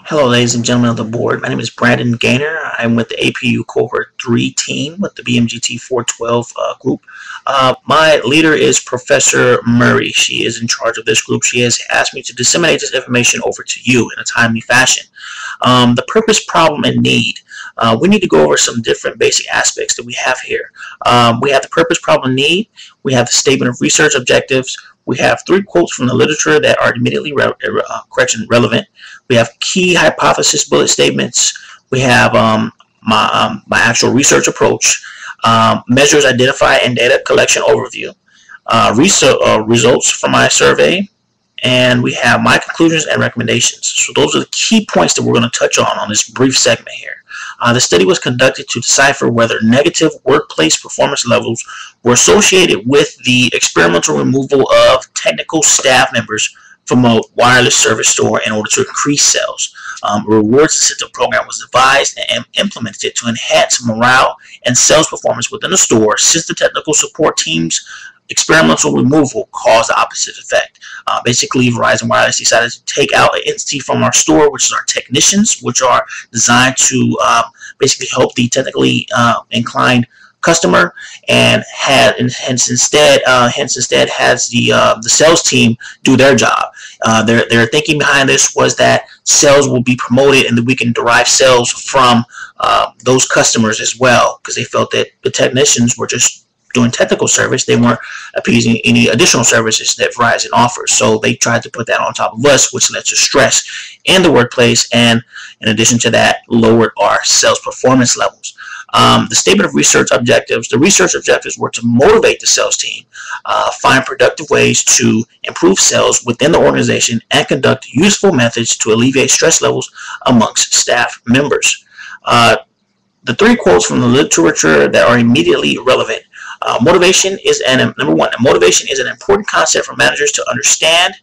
Hello, ladies and gentlemen of the board. My name is Brandon Gaynor. I'm with the APU Cohort 3 team with the BMGT 412 group. My leader is Professor Murray. She is in charge of this group. She has asked me to disseminate this information over to you in a timely fashion. The purpose, problem, and need. We need to go over some different basic aspects that we have here. We have the purpose, problem, need. We have the statement of research objectives. We have 3 quotes from the literature that are immediately relevant. We have key hypothesis bullet statements. We have my actual research approach, measures identified and data collection overview, results from my survey, and we have my conclusions and recommendations. So those are the key points that we're going to touch on this brief segment here. The study was conducted to decipher whether negative workplace performance levels were associated with the experimental removal of technical staff members from a wireless service store in order to increase sales. A rewards incentive program was devised and implemented to enhance morale and sales performance within the store, since the technical support team's experimental removal caused the opposite effect. Basically, Verizon Wireless decided to take out an entity from our store, which is our technicians, which are designed to basically help the technically inclined customer, and hence instead has the sales team do their job. Their thinking behind this was that sales will be promoted and that we can derive sales from those customers as well, because they felt that the technicians were just doing technical service. They weren't appeasing any additional services that Verizon offers. So they tried to put that on top of us, which led to stress in the workplace, and in addition to that, lowered our sales performance levels. The statement of research objectives. The research objectives were to motivate the sales team, find productive ways to improve sales within the organization, and conduct useful methods to alleviate stress levels amongst staff members. The 3 quotes from the literature that are immediately relevant. Motivation is number 1. Motivation is an important concept for managers to understand.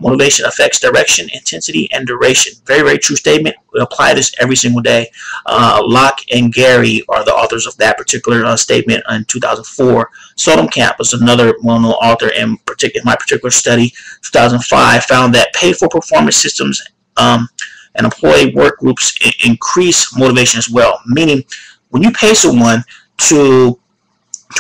Motivation affects direction, intensity, and duration. Very, very true statement. We apply this every single day. Locke and Gary are the authors of that particular statement in 2004. Camp was another well-known author in my particular study. 2005 found that pay-for-performance systems and employee work groups increase motivation as well. Meaning, when you pay someone to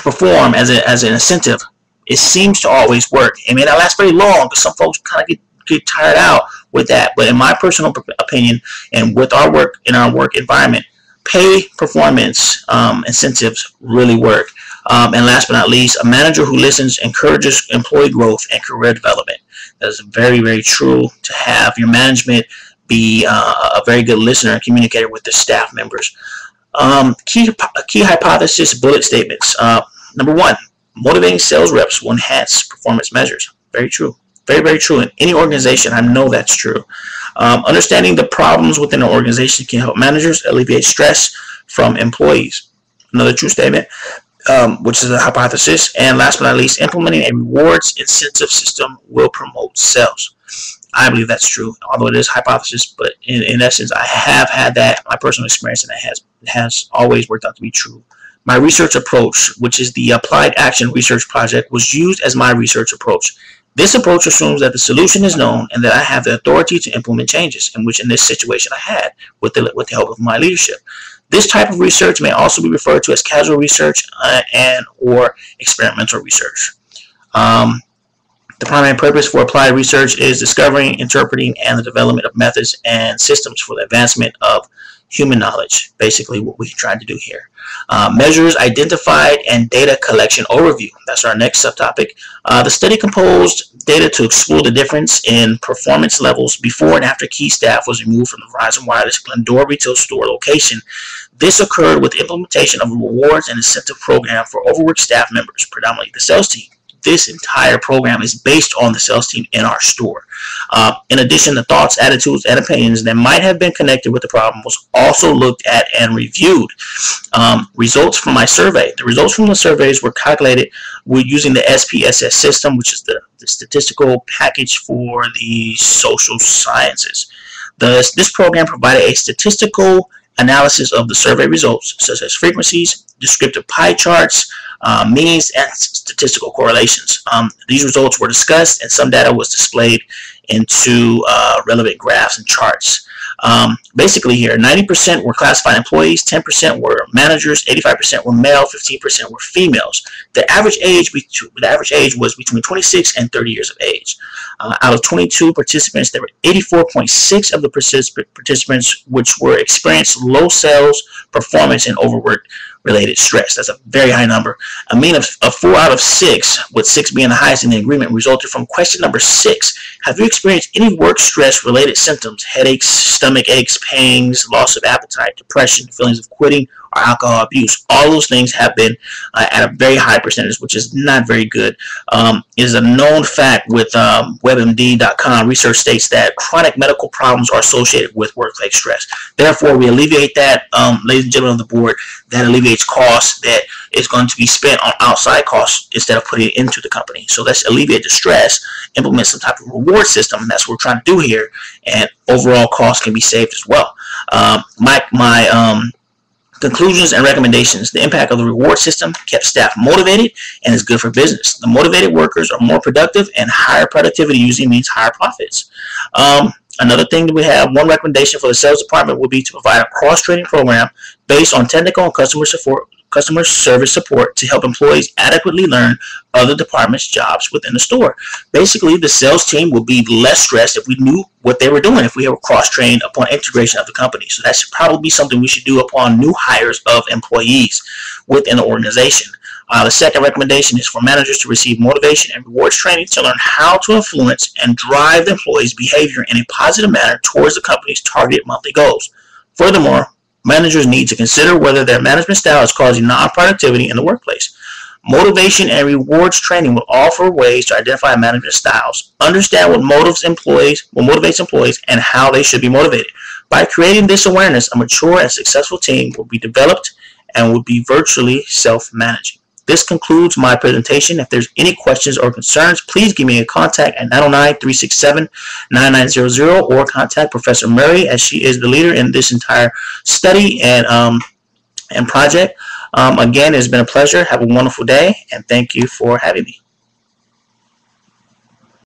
perform as an incentive, it seems to always work. It may not last very long because some folks kind of get tired out with that. But in my personal opinion, and with our work in our work environment, pay performance incentives really work. And last but not least, a manager who listens encourages employee growth and career development. That is very, very true, to have your management be a very good listener and communicator with the staff members. Key hypothesis bullet statements. Number 1, motivating sales reps will enhance performance measures. Very true. Very, very true. In any organization, I know that's true. Understanding the problems within an organization can help managers alleviate stress from employees. Another true statement, which is a hypothesis. And last but not least, implementing a rewards incentive system will promote sales. I believe that's true, although it is hypothesis, but in essence, I have had that, my personal experience, and it has always worked out to be true. My research approach, which is the Applied Action Research Project, was used as my research approach. This approach assumes that the solution is known and that I have the authority to implement changes, in this situation I had with the help of my leadership. This type of research may also be referred to as casual research and or experimental research. The primary purpose for applied research is discovering, interpreting, and the development of methods and systems for the advancement of human knowledge. Basically what we tried to do here. Measures identified and data collection overview. That's our next subtopic. The study composed data to explore the difference in performance levels before and after key staff was removed from the Verizon Wireless Glendora retail store location. This occurred with the implementation of a rewards and incentive program for overworked staff members, predominantly the sales team. This entire program is based on the sales team in our store. In addition, the thoughts, attitudes, and opinions that might have been connected with the problem was also looked at and reviewed. Results from my survey. The results from the surveys were calculated using the SPSS system, which is the statistical package for the social sciences. This program provided a statistical analysis of the survey results, such as frequencies, descriptive pie charts, means, and statistical correlations. These results were discussed, and some data was displayed into relevant graphs and charts. Basically here, 90% were classified employees, 10% were managers, 85% were male, 15% were females. The average age was between 26 and 30 years of age. Out of 22 participants, there were 84.6 of the participants which were experienced low sales performance and overwork related stress. That's a very high number. A mean of 4 out of 6, with 6 being the highest in the agreement, resulted from question number 6. Have you experienced any work stress related symptoms? Headaches, stomach aches, pains, loss of appetite, depression, feelings of quitting, or alcohol abuse? All those things have been at a very high percentage, which is not very good. It is a known fact with webmd.com. Research states that chronic medical problems are associated with workplace stress. Therefore, we alleviate that, ladies and gentlemen of the board. That alleviates costs that is going to be spent on outside costs instead of putting it into the company. So let's alleviate the stress, implement some type of reward system, and that's what we're trying to do here, and overall costs can be saved as well. My conclusions and recommendations. The impact of the reward system kept staff motivated and is good for business. The motivated workers are more productive, and higher productivity usually means higher profits. Another thing that we have, one recommendation for the sales department would be to provide a cross-training program based on technical and customer service support to help employees adequately learn other departments' jobs within the store. Basically, the sales team would be less stressed if we knew what they were doing, if we were cross-trained upon integration of the company. So that should probably be something we should do upon new hires of employees within the organization. The second recommendation is for managers to receive motivation and rewards training to learn how to influence and drive the employees' behavior in a positive manner towards the company's targeted monthly goals. Furthermore, managers need to consider whether their management style is causing non-productivity in the workplace. Motivation and rewards training will offer ways to identify management styles, understand what motivates employees, and how they should be motivated. By creating this awareness, a mature and successful team will be developed and will be virtually self-managing. This concludes my presentation. If there's any questions or concerns, please give me a contact at 909-367-9900 or contact Professor Murray, as she is the leader in this entire study and project. Again, it's been a pleasure. Have a wonderful day, and thank you for having me.